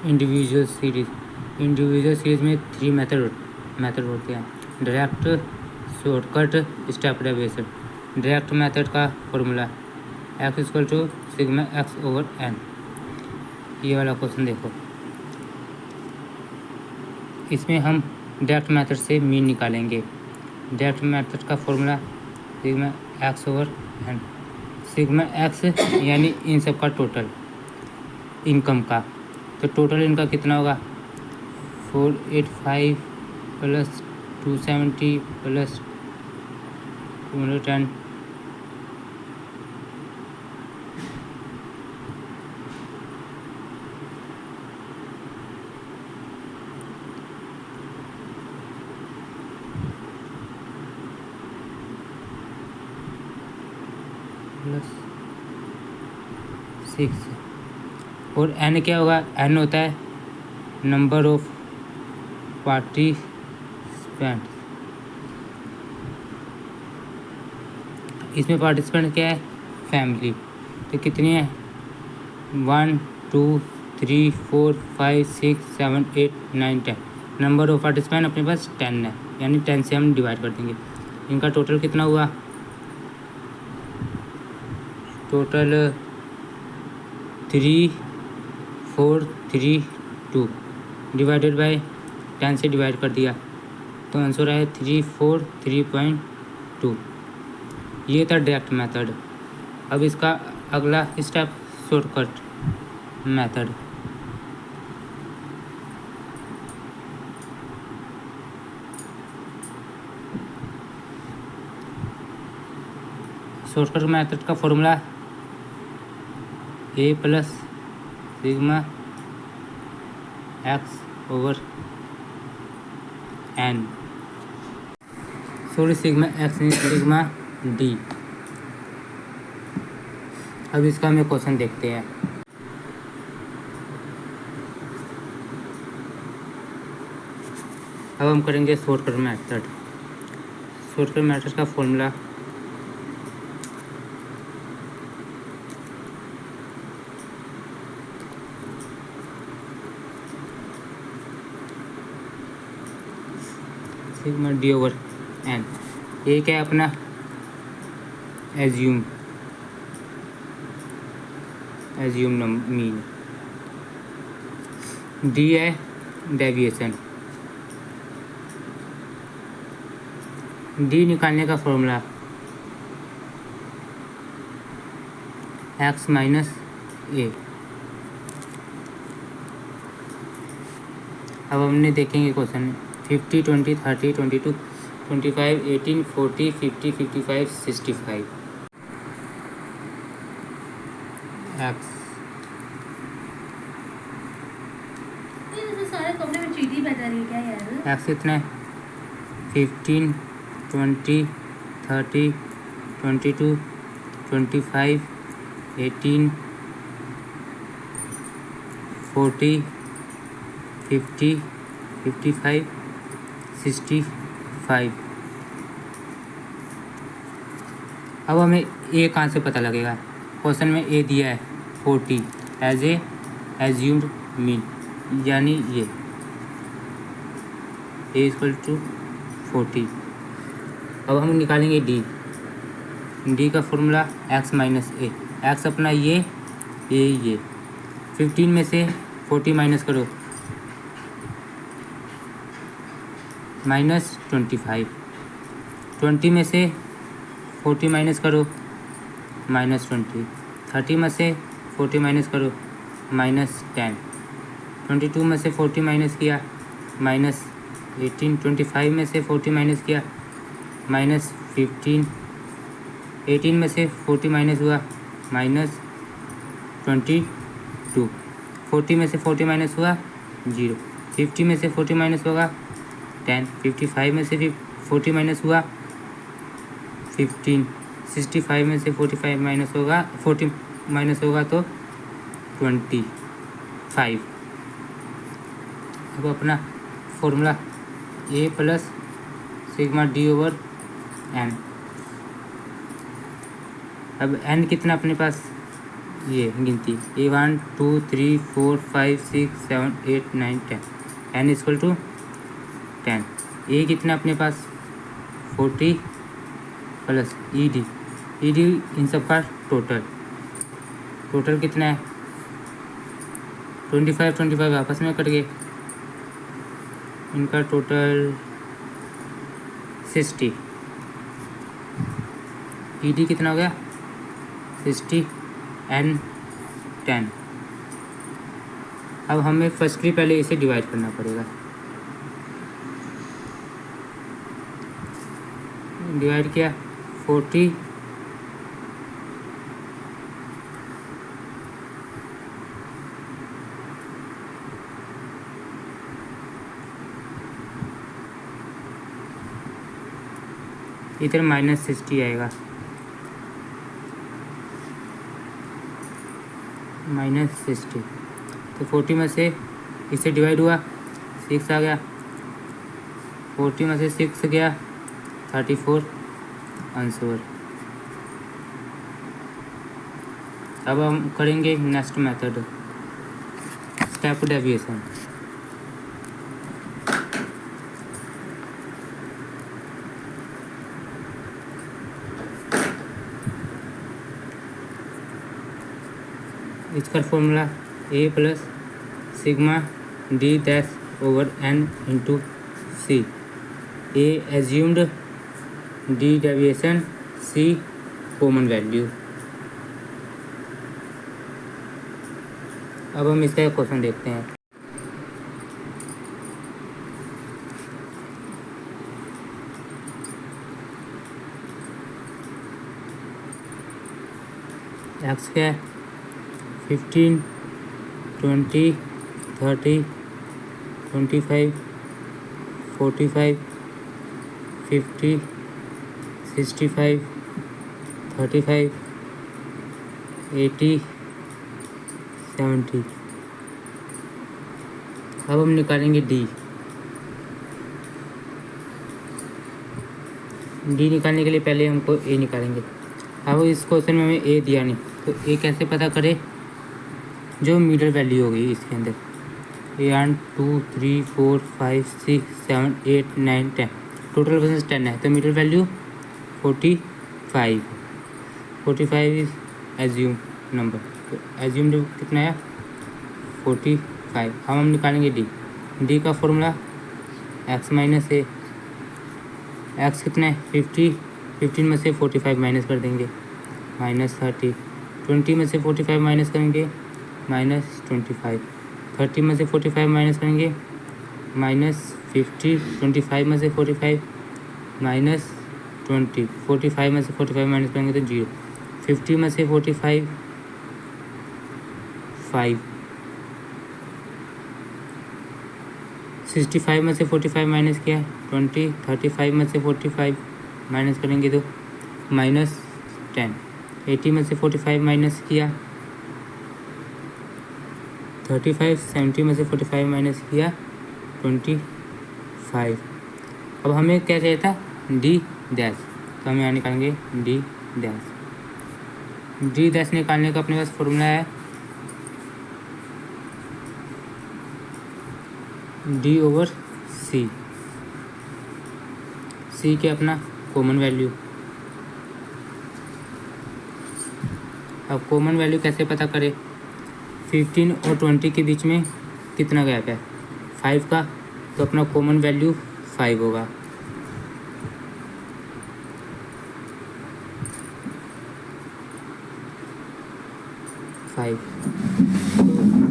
Individual series में 3 method होते हैं: direct, shortcut, step derivation. Direct method का formula x equal to sigma x over n। ये वाला क्वेश्चन देखो, इसमें हम डायरेक्ट मेथड से मीन निकालेंगे। डायरेक्ट मेथड का formula sigma x over n। Sigma x यानी इन सब का टोटल इनकम का, तो टोटल इनका कितना होगा 485 प्लस 270 प्लस 210 प्लस 6 और n क्या होगा, n होता है नंबर ऑफ पार्टिसिपेंट। इसमें पार्टिसिपेंट क्या है, फैमिली। तो कितनी है 1 2 3 4 5 6 7 8 9 10। नंबर ऑफ पार्टिसिपेंट अपने पास 10 है, यानी 10 से हम डिवाइड कर देंगे। इनका टोटल कितना हुआ, टोटल 3432 डिवाइडेड बाय 10 से डिवाइड कर दिया तो आंसर है 343.2। ये था डायरेक्ट मेथड। अब इसका अगला step shortcut method. Shortcut method का formula a plus sigma x over n, sorry sigma x sigma d। अब इसका हमें क्वेश्चन देखते हैं। अब हम करेंगे शॉर्टकट मेथड। शॉर्टकट मेथड का formula sigma D over N. ये क्या है अपना एज्यूम मीन। डी है डेविएशन। डी निकालने का फॉर्मूला x माइनस ए। अब हमने देखेंगे क्वेश्चन 50 20 30 22 25 18 40 50 55 65 x सारे कपड़े में चींटी बैठ रही है क्या यार। x कितना है 15 20 30 22 25 18 40 50 55 65। अब हमें ए कहाँ से पता लगेगा, क्वेश्चन में ए दिया है 40 एज ए एज्यूम्ड मीन, यानी ये ए इक्वल टू 40। अब हम निकालेंगे डी का फॉर्मूला x माइनस ए। एक्स अपना ये 15 में से 40 माइनस करो -25। 20 में से 40 माइनस करो -20। 30 में से 40 माइनस करो -10। 22 में से 40 माइनस किया -18। 25 में से 40 माइनस किया -15। 18 में से 40 माइनस हुआ -22। 40 में से 40 माइनस हुआ 0। 50 में से 40 माइनस होगा 10। 55 में से 40 माइनस हुआ 15। 65 में से 45 माइनस होगा 40 माइनस होगा तो 25। अब अपना formula A plus sigma D over N. अब एन कितना अपने पास ये गिनती ए 1 2 3 4 5 6 7 8 9 10 n इक्वल टू 10। ए कितना अपने पास 40 प्लस ई डी इन सब का टोटल कितना है 25 आपस में कट गए, इनका टोटल 60। ई डी कितना हो गया 60 एन 10। अब हमें फर्स्टली पहले इसे डिवाइड करना पड़ेगा। डिवाइड किया 40 इधर -60 आएगा, -60। तो 40 में से इससे डिवाइड हुआ 6 आ गया, 40 में से 6 गया 34 आंसर। अब हम करेंगे नेक्स्ट मेथड स्टेप डेविएशन। इसका formula A plus sigma D dash over N into C. A assumed, D deviation, C common value. अब हम इसका क्वेश्चन देखते हैं। एक्स क्या है 15 20 30 25 45 50 65 35 80 70। अब हम निकालेंगे डी निकालने के लिए पहले हमको ए निकालेंगे। अब इस क्वेश्चन में हमें ए दिया नहीं, तो ए कैसे पता करें? जो मिडल वैल्यू होगी इसके अंदर 1 2 3 4 5 6 7 8 9 10 टोटल बस 10 है, तो middle value 45 is assume number. तो एज्यूम कितना है 45। अब हम निकालेंगे डी का फॉर्मूला एक्स माइनस ए। एक्स कितना है 50, 15 में से 45 माइनस कर देंगे -30। 20 में से 45 माइनस करेंगे -25। 30 में से 45 माइनस करेंगे -50। 25 में से 45 -20। 45 में से 45 माइनस करेंगे तो 0। 50 में से 45 5। 65 में से 45 माइनस किया 20। 35 में से 45 माइनस करेंगे तो -10। 80 में से 45 माइनस किया 35। 70 में से 45 माइनस किया 25। अब हमें क्या चाहिए था डी डैश, तो हम यहाँ निकालेंगे डी डैश निकालने का अपने पास फॉर्मूला है डी ओवर सी के अपना कॉमन वैल्यू। अब कॉमन वैल्यू कैसे पता करें? 15 और 20 के बीच में कितना गैप है 5 का, तो अपना कॉमन वैल्यू 5 होगा। तो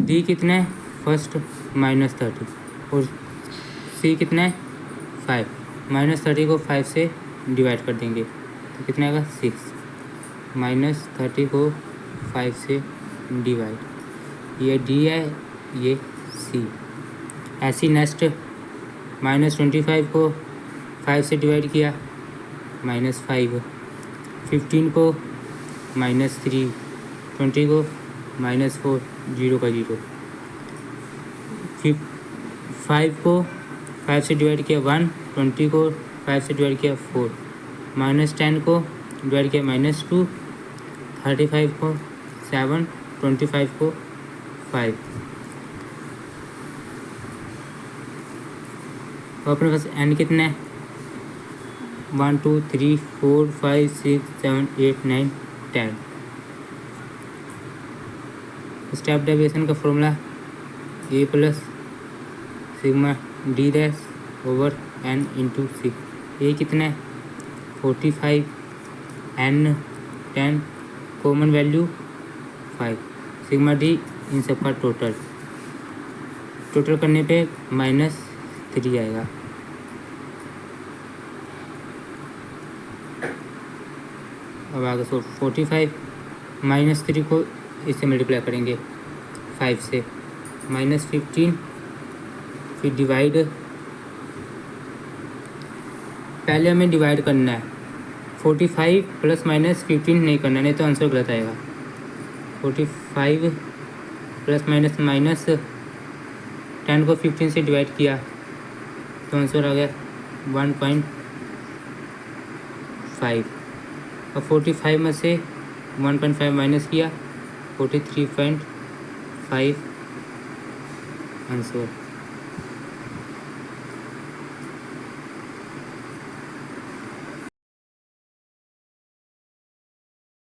डी कितना है फर्स्ट -30 और सी कितना है 5। -30 को 5 से डिवाइड कर देंगे तो कितना आएगा 6। -30 को 5 से डिवाइड, ये डी है ये सी। ऐसी नेक्स्ट -25 को 5 से डिवाइड किया -5। 15 को -3। 20 को -4, 0 का 0। 5 को 5 से डिवाइड किया 1। 20 को 5 से डिवाइड किया 4। -10 को डिवाइड किया -2। 35 को 7, 25 को 5। और अपने पास n कितना है 1 2 3 4 5 6 7 8 9 10। स्टेप डेविएशन का formula a plus sigma d dash over n into C. A कितना है 45, n 10, common value 5, sigma D इन सब का टोटल करने पे -3 आएगा। अब आगे 45 -3 को इससे मल्टीप्लाई करेंगे 5 से, -15, फिर डिवाइड, पहले हमें डिवाइड करना है 45 प्लस माइनस 15 नहीं करना, नहीं तो आंसर गलत आएगा। 45 प्लस माइनस 10 को 15 से डिवाइड किया तो आंसर आ गया 1.5। अब 45 में से 1.5 माइनस किया 43.5 आंसर।